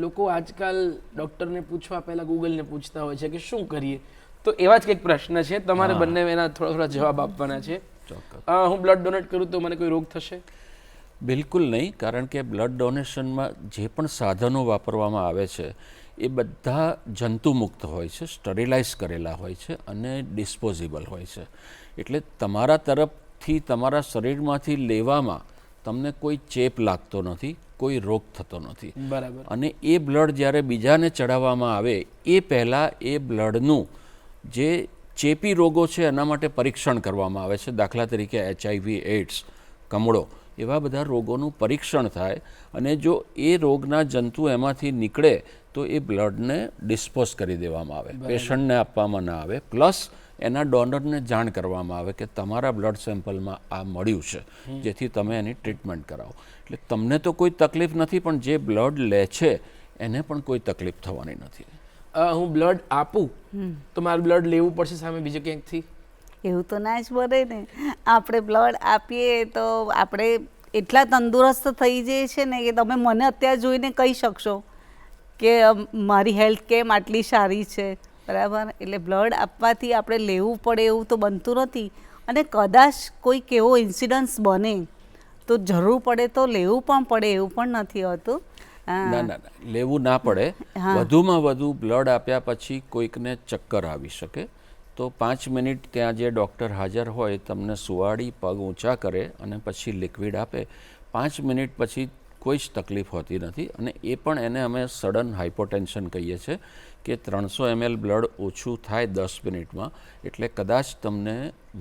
લોકો આજકાલ ડૉક્ટરને પૂછવા પહેલાં ગૂગલને પૂછતા હોય છે કે શું કરીએ. તો એવા જ કંઈક પ્રશ્ન છે, તમારે બંને એના થોડા થોડા જવાબ આપવાના છે. હું બ્લડ ડોનેટ કરું તો મને કોઈ રોગ થશે? બિલકુલ નહીં, કારણ કે બ્લડ ડોનેશનમાં જે પણ સાધનો વાપરવામાં આવે છે એ બધા જંતુમુક્ત હોય છે, સ્ટરીલાઇઝ કરેલા હોય છે અને ડિસ્પોઝેબલ હોય છે. એટલે તમારા તરફથી તમારા શરીરમાંથી લેવામાં તમને કોઈ ચેપ લાગતો નથી, કોઈ રોગ થતો નથી. બરાબર. અને એ બ્લડ જ્યારે બીજાને ચડાવવામાં આવે એ પહેલાં એ બ્લડનું જે ચેપી રોગો છે એના માટે પરીક્ષણ કરવામાં આવે છે. દાખલા તરીકે HIV, એઇડ્સ, કમળો, એવા બધા રોગોનું પરીક્ષણ થાય, અને જો એ રોગના જંતુ એમાંથી નીકળે તો એ બ્લડને ડિસ્પોઝ કરી દેવામાં આવે, પેશન્ટને આપવામાં ના આવે. પ્લસ એના ડોનરને જાણ કરવામાં આવે કે તમારા બ્લડ સેમ્પલમાં આ મળ્યું છે, જેથી તમે એની ટ્રીટમેન્ટ કરાવો. એટલે તમને તો કોઈ તકલીફ નથી, પણ જે બ્લડ લે છે એને પણ કોઈ તકલીફ થવાની નથી. હું બ્લડ આપું તો મારે બ્લડ લેવું પડશે સામે બીજે ક્યાંકથી? એવું તો ના જ બને ને. આપણે બ્લડ આપીએ તો આપણે એટલા તંદુરસ્ત થઈ જઈએ છે ને કે તમે મને અત્યારે જોઈને કહી શકશો કે મારી હેલ્થ કેમ આટલી સારી છે, બરાબર. એટલે બ્લડ આપવાથી આપણે લેવું પડે એવું તો બનતું નથી. અને કદાચ કોઈક એવો ઇન્સિડન્સ બને તો જરૂર પડે તો લેવું પણ પડે એવું પણ નથી હોતું. ના ના, લેવું ના પડે. વધુમાં વધુ બ્લડ આપ્યા પછી કોઈકને ચક્કર આવી શકે તો 5 મિનિટ ત્યાં જે ડૉક્ટર હાજર હોય તમને સુવાડી પગ ઊંચા કરે અને પછી લિક્વિડ આપે. 5 મિનિટ પછી કોઈ જ તકલીફ હોતી નથી. અને એ પણ એને અમે સડન હાઇપોટેન્શન કહીએ છીએ કે 300 ml બ્લડ ઓછું થાય 10 મિનિટમાં, એટલે કદાચ તમને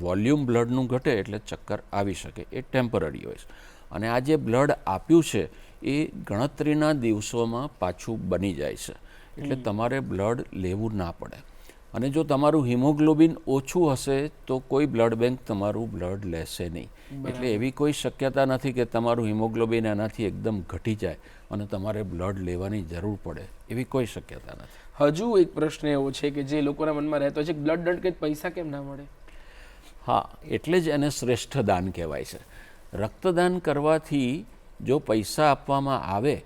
વોલ્યુમ બ્લડનું ઘટે એટલે ચક્કર આવી શકે. એ ટેમ્પરરી હોય છે. અને આ જે બ્લડ આપ્યું છે એ ગણતરીના દિવસોમાં પાછું બની જાય છે. એટલે તમારે બ્લડ લેવું ના પડે. અને જો તમારું હિમોગ્લોબિન ઓછું હશે તો કોઈ બ્લડ બેંક તમારું બ્લડ લેશે નહીં. એટલે એવી કોઈ શક્યતા નથી કે તમારું હિમોગ્લોબિન એનાથી એકદમ ઘટી જાય અને તમારે બ્લડ લેવાની જરૂર પડે. એવી કોઈ શક્યતા નથી. હજુ એક પ્રશ્ન એવો છે કે જે લોકોના મનમાં રહેતો છે કે બ્લડ ડોનેટ કરી પૈસા કેમ ના મળે? હા, એટલે જ એને શ્રેષ્ઠ દાન કહેવાય છે. રક્તદાન કરવાથી જો પૈસા આપવામાં આવે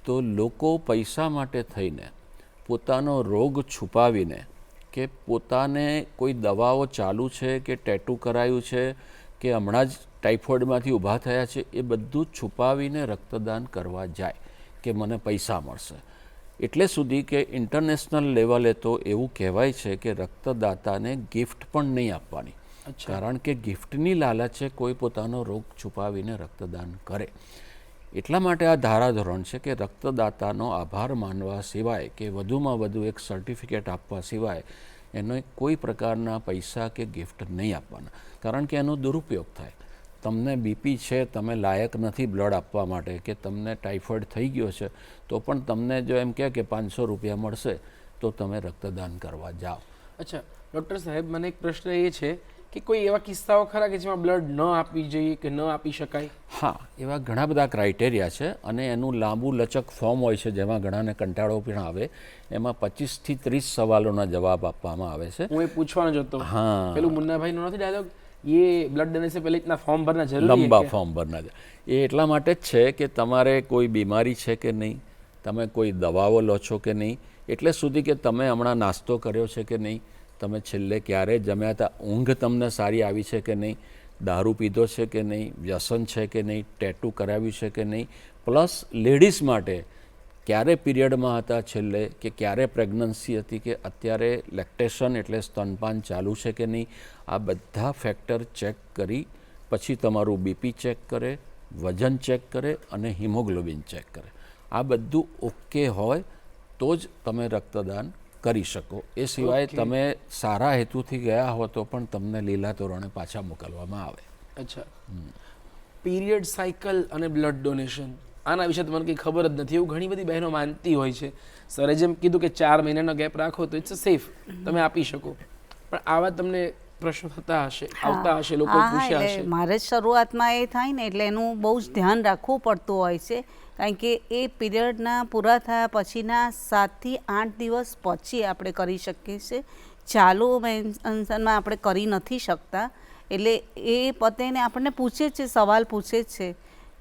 તો લોકો પૈસા માટે થઈને પોતાનો રોગ છુપાવીને કે પોતાને કોઈ દવાઓ ચાલુ છે કે ટેટુ કરાયું છે કે હમણાં જ ટાઇફોઇડમાંથી ઊભા થયા છે, એ બધું છુપાવીને રક્તદાન કરવા જાય કે મને પૈસા મળશે. એટલે સુધી કે ઇન્ટરનેશનલ લેવલે તો એવું કહેવાય છે કે રક્તદાતાને ગિફ્ટ પણ નહીં આપવાની, કારણ કે ગિફ્ટની લાલચે કોઈ પોતાનો રોગ છુપાવીને રક્તદાન કરે. એટલા માટે આ ધારાધોરણ છે કે રક્તદાતાનો આભાર માનવા સિવાય કે વધુમાં વધુ એક સર્ટિફિકેટ આપવા સિવાય એને કોઈ પ્રકારના પૈસા કે ગિફ્ટ નહીં આપવાના, કારણ કે એનો દુરુપયોગ થાય. તમને બીપી છે, તમે લાયક નથી બ્લડ આપવા માટે, કે તમને ટાઇફોઇડ થઈ ગયો છે, તો પણ તમને જો એમ કહે કે 500 રૂપિયા મળશે તો તમે રક્તદાન કરવા જાઓ. અચ્છા ડૉક્ટર સાહેબ, મને એક પ્રશ્ન એ છે કે કોઈ એવા કિસ્સાઓ ખરા કે જેમાં બ્લડ ન આપવી જોઈએ કે ન આપી શકાય? હા, એવા ઘણા બધા ક્રાઇટેરિયા છે અને એનું લાંબુ લચક ફોર્મ હોય છે જેમાં ઘણાને કંટાળો પણ આવે. એમાં 25 થી 30 સવાલોના જવાબ આપવામાં આવે છે. હું એ પૂછવાનો જ હતો. હા, પેલું મુન્નાભાઈનો નથી ડાયલોગ, ये ब्लड देने से पहले इतना फॉर्म भरना जरूरी है? લંબા ફોર્મ ભરના છે. એ એટલા માટે જ છે કે તમારે કોઈ બીમારી છે કે નહીં, તમે કોઈ દવાઓ લો છો કે નહીં, એટલે સુધી કે તમે હમણાં નાસ્તો કર્યો છે કે નહીં, તમે છેલ્લે ક્યારે જમ્યા હતા, ઊંઘ તમને સારી આવી છે કે નહીં, દારૂ પીધો છે કે નહીં, વ્યસન છે કે નહીં, ટેટુ કરાવ્યું છે કે નહીં, પ્લસ લેડીઝ માટે ક્યારે પીરિયડમાં હતા છેલ્લે, કે ક્યારે પ્રેગ્નન્સી હતી, કે અત્યારે લેક્ટેશન એટલે સ્તનપાન ચાલુ છે કે નહીં, આ બધા ફેક્ટર ચેક કરી પછી તમારું બીપી ચેક કરે, વજન ચેક કરે અને હિમોગ્લોબિન ચેક કરે. આ બધું ઓકે હોય તો જ તમે રક્તદાન કરી શકો. એ સિવાય તમે સારા હેતુથી ગયા હો તો પણ તમને લીલા તોરણે પાછા મોકલવામાં આવે. અચ્છા, પીરિયડ સાયકલ અને બ્લડ ડોનેશન આના વિશે તમને કંઈ ખબર જ નથી, એવું ઘણી બધી બહેનો માનતી હોય છે. સરે જેમ કીધું કે 4 મહિનાનો ગેપ રાખો તો ઇટ્સ સેફ, તમે આપી શકો. પણ આવા તમને પ્રશ્નો થતા હશે, આવતા હશે, લોકો હા, પૂછ્યા એટલે હશે. મારે જ શરૂઆતમાં એ થાય ને એટલે એનું બહુ જ ધ્યાન રાખવું પડતું હોય છે, કારણ કે એ પીરિયડના પૂરા થયા પછીના 7 થી 8 દિવસ પછી આપણે કરી શકીએ છીએ. ચાલુ મેન્સનમાં આપણે કરી નથી શકતા. એટલે એ પતે ને આપણને પૂછે જ છે, સવાલ પૂછે જ છે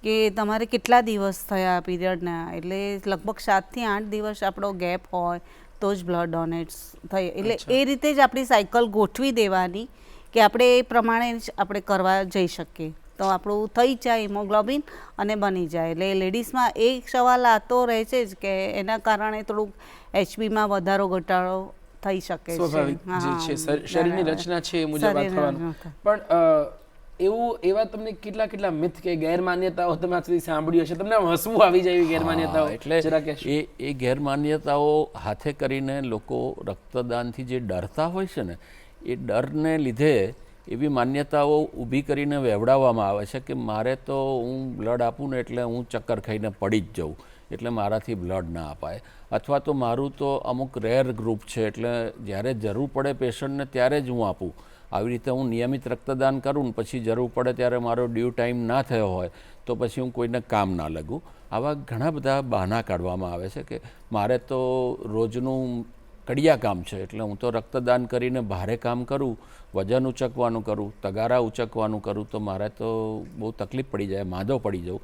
કે તમારે કેટલા દિવસ થયા પીરિયડના, એટલે લગભગ 7 થી 8 દિવસ આપણો ગેપ હોય તો જ બ્લડ ડોનેટ્સ થાય. એટલે એ રીતે જ આપણી સાયકલ ગોઠવી દેવાની કે આપણે એ પ્રમાણે જ આપણે કરવા જઈ શકીએ તો આપણું થઈ જાય હિમોગ્લોબિન અને બની જાય. એટલે લેડીઝમાં એક સવાલ આતો રહે છે જ કે એના કારણે થોડુંક HBમાં વધારો ઘટાડો થઈ શકે છે. સ્વાભાવિક જે છે શરીરની રચના છે એ મુજબ આ થવાનું. પણ એવા તમને કેટલા મિથ કે ગેરમાન્યતાઓ તમે આજ સુધી સાંભળ્યું હશે, તમને હસવું આવી જાય એવી ગેરમાન્યતાઓ એટલે જરા કહેશો? એ ગેરમાન્યતાઓ હાથે કરીને લોકો રક્તદાનથી જે ડરતા હોય છે ને, એ ડરને લીધે એવી માન્યતાઓ ઊભી કરીને વેવડાવવામાં આવે છે કે મારે તો હું બ્લડ આપું ને એટલે હું ચક્કર ખાઈને પડી જ જાઉં, એટલે મારાથી બ્લડ ના અપાય. અથવા તો મારું તો અમુક રેર ગ્રુપ છે એટલે જ્યારે જરૂર પડે પેશન્ટને ત્યારે જ હું આપું. આવી રીતે હું નિયમિત રક્તદાન કરું ને પછી જરૂર પડે ત્યારે મારો ડ્યુ ટાઈમ ના થયો હોય તો પછી હું કોઈને કામ ના લાગું. આવા ઘણા બધા બહાના કાઢવામાં આવે છે કે મારે તો રોજનું કડિયા કામ છે એટલે હું તો રક્તદાન કરીને ભારે કામ કરું, વજન ઉચકવાનું કરું, તગારા ઉચકવાનું કરું તો મારે તો બહુ તકલીફ પડી જાય, માંદો પડી જાઉં.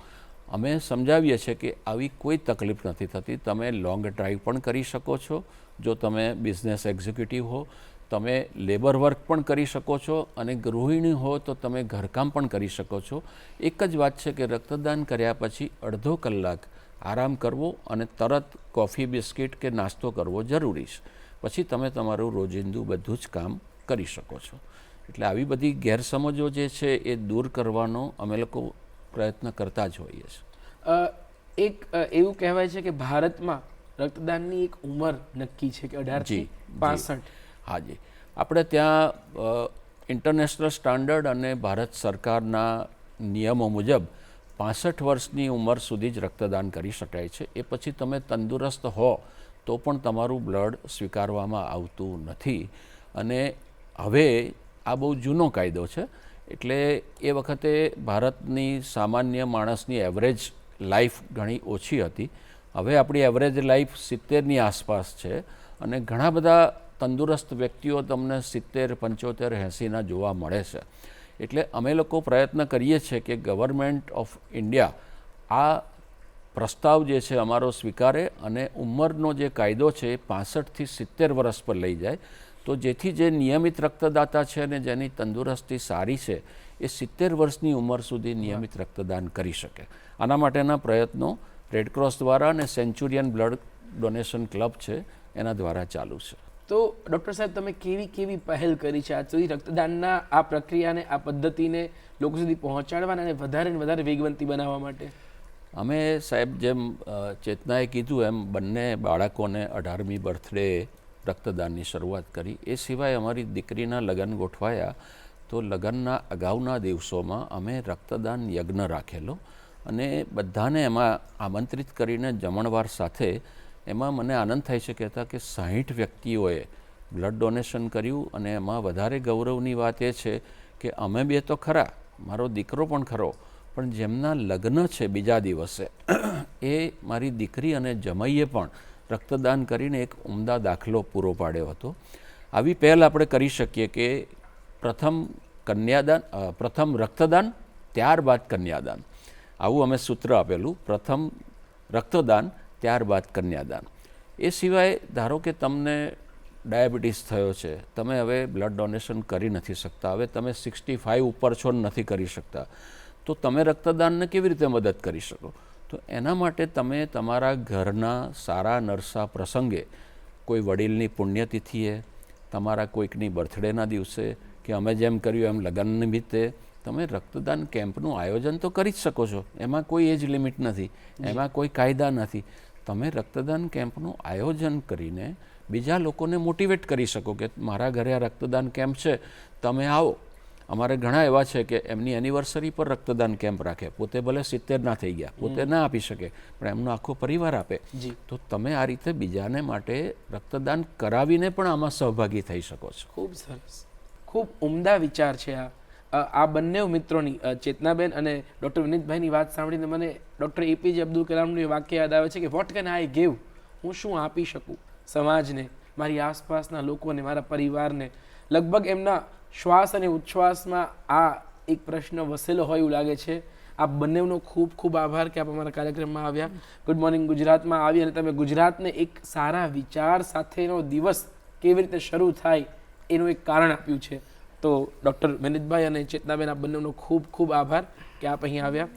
અમે સમજાવીએ છીએ કે આવી કોઈ તકલીફ નથી થતી. તમે લોંગ ડ્રાઈવ પણ કરી શકો છો જો તમે બિઝનેસ એક્ઝિક્યુટિવ હો, તમે લેબર વર્ક પણ કરી શકો છો અને ગૃહિણી હો તો તમે ઘરકામ પણ કરી શકો છો. એક જ વાત છે કે રક્તદાન કર્યા પછી અડધો કલાક આરામ કરવો અને તરત કોફી બિસ્કિટ કે નાસ્તો કરવો જરૂરી છે. પછી તમે તમારું રોજિંદુ બધું જ કામ કરી શકો છો. એટલે આવી બધી ગેરસમજો જે છે એ દૂર કરવાનો અમે લોકો પ્રયત્ન કરતા જ હોઈએ છીએ. એક એવું કહેવાય છે કે ભારતમાં રક્તદાનની એક ઉંમર નક્કી છે કે 18 થી 65. હાજી, આપણે ત્યાં ઇન્ટરનેશનલ સ્ટાન્ડર્ડ અને ભારત સરકારના નિયમો મુજબ 65 વર્ષની ઉંમર સુધી જ રક્તદાન કરી શકાય છે. એ પછી તમે તંદુરસ્ત હો તો પણ તમારું બ્લડ સ્વીકારવામાં આવતું નથી. અને હવે આ બહુ જૂનો કાયદો છે એટલે એ વખતે ભારતની સામાન્ય માણસની એવરેજ લાઈફ ઘણી ઓછી હતી. હવે આપણી એવરેજ લાઈફ 70ની આસપાસ છે અને ઘણા બધા તંદુરસ્ત વ્યક્તિઓ તમને 70, 75, 80ના જોવા મળે છે. એટલે અમે લોકો પ્રયત્ન કરીએ છીએ કે ગવર્મેન્ટ ઓફ ઇન્ડિયા આ પ્રસ્તાવ જે છે અમારો સ્વીકારે અને ઉંમરનો જે કાયદો છે એ 65 થી 70 વર્ષ પર લઈ જાય તો જેથી જે નિયમિત રક્તદાતા છે અને જેની તંદુરસ્તી સારી છે એ 70 વર્ષની ઉંમર સુધી નિયમિત રક્તદાન કરી શકે. આના માટેના પ્રયત્નો રેડક્રોસ દ્વારા અને સેન્ચુરિયન બ્લડ ડોનેશન ક્લબ છે એના દ્વારા ચાલુ છે. તો ડૉક્ટર સાહેબ, તમે કેવી પહેલ કરી છે આજ સુધી રક્તદાનના આ પ્રક્રિયાને, આ પદ્ધતિને લોકો સુધી પહોંચાડવાના અને વધારે વેગવંતી બનાવવા માટે? અમે સાહેબ જેમ ચેતનાએ કીધું એમ બંને બાળકોને 18મી બર્થડે રક્તદાનની શરૂઆત કરી. એ સિવાય અમારી દીકરીના લગ્ન ગોઠવાયા તો લગ્નના અગાઉના દિવસોમાં અમે રક્તદાન યજ્ઞ રાખેલો અને બધાને એમાં આમંત્રિત કરીને જમણવાર સાથે એમાં મને આનંદ થાય છે કહેતા કે 60 વ્યક્તિઓએ બ્લડ ડોનેશન કર્યું. અને એમાં વધારે ગૌરવની વાત એ છે કે અમે બે તો ખરા, મારો દીકરો પણ ખરો, પણ જેમના લગ્ન છે બીજા દિવસે એ મારી દીકરી અને જમાઈએ પણ રક્તદાન કરીને એક ઉમદા દાખલો પૂરો પાડ્યો હતો. આવી પહેલ આપણે કરી શકીએ કે પ્રથમ રક્તદાન ત્યારબાદ કન્યાદાન, આવું અમે સૂત્ર આપેલું. પ્રથમ રક્તદાન ત્યારબાદ કન્યાદાન. એ સિવાય ધારો કે તમને ડાયાબિટીસ થયો છે, તમે હવે બ્લડ ડોનેશન કરી નથી શકતા, હવે તમે 65 ઉપર છો નથી કરી શકતા, તો તમે રક્તદાનને કેવી રીતે મદદ કરી શકો? તો એના માટે તમે તમારા ઘરના સારા નરસા પ્રસંગે, કોઈ વડીલની પુણ્યતિથિએ, તમારા કોઈકની બર્થડેના દિવસે કે અમે જેમ કર્યું એમ લગ્ન નિમિત્તે તમે રક્તદાન કેમ્પનું આયોજન તો કરી જ શકો છો. એમાં કોઈ એજ લિમિટ નથી, એમાં કોઈ કાયદા નથી. તમે રક્તદાન કેમ્પનું આયોજન કરીને બીજા લોકોને મોટિવેટ કરી શકો કે મારા ઘરે આ રક્તદાન કેમ્પ છે, તમે આવો. અમારે ઘણા એવા છે કે એમની એનિવર્સરી પર રક્તદાન કેમ્પ રાખે, પોતે ભલે 70 ના થઈ ગયા, પોતે ના આપી શકે પણ એમનો આખો પરિવાર આપે. જી. તો તમે આ રીતે બીજાને માટે રક્તદાન કરાવીને પણ આમાં સહભાગી થઈ શકો છો. ખૂબ સરસ, ખૂબ ઉમદા વિચાર છે આ બંને મિત્રોની, ચેતનાબેન અને ડૉક્ટર વિનીતભાઈની વાત સાંભળીને મને ડૉક્ટર એપીજે અબ્દુલ કલામનું એ વાક્ય યાદ આવે છે કે વોટ કેન આઈ ગીવ, હું શું આપી શકું સમાજને, મારી આસપાસના લોકોને, મારા પરિવારને. લગભગ એમના શ્વાસ અને ઉચ્છ્વાસમાં આ એક પ્રશ્ન વસેલો હોય એવું લાગે છે. આ બંનેનો ખૂબ ખૂબ આભાર કે આપ અમારા કાર્યક્રમમાં આવ્યા. ગુડ મોર્નિંગ ગુજરાતમાં આવી અને તમે ગુજરાતને એક સારા વિચાર સાથેનો દિવસ કેવી રીતે શરૂ થાય એનું એક કારણ આપ્યું છે. તો ડૉક્ટર વિનીતભાઈ અને ચેતનાબેન, આ બંનેનો ખૂબ ખૂબ આભાર કે આપ અહીં આવ્યા.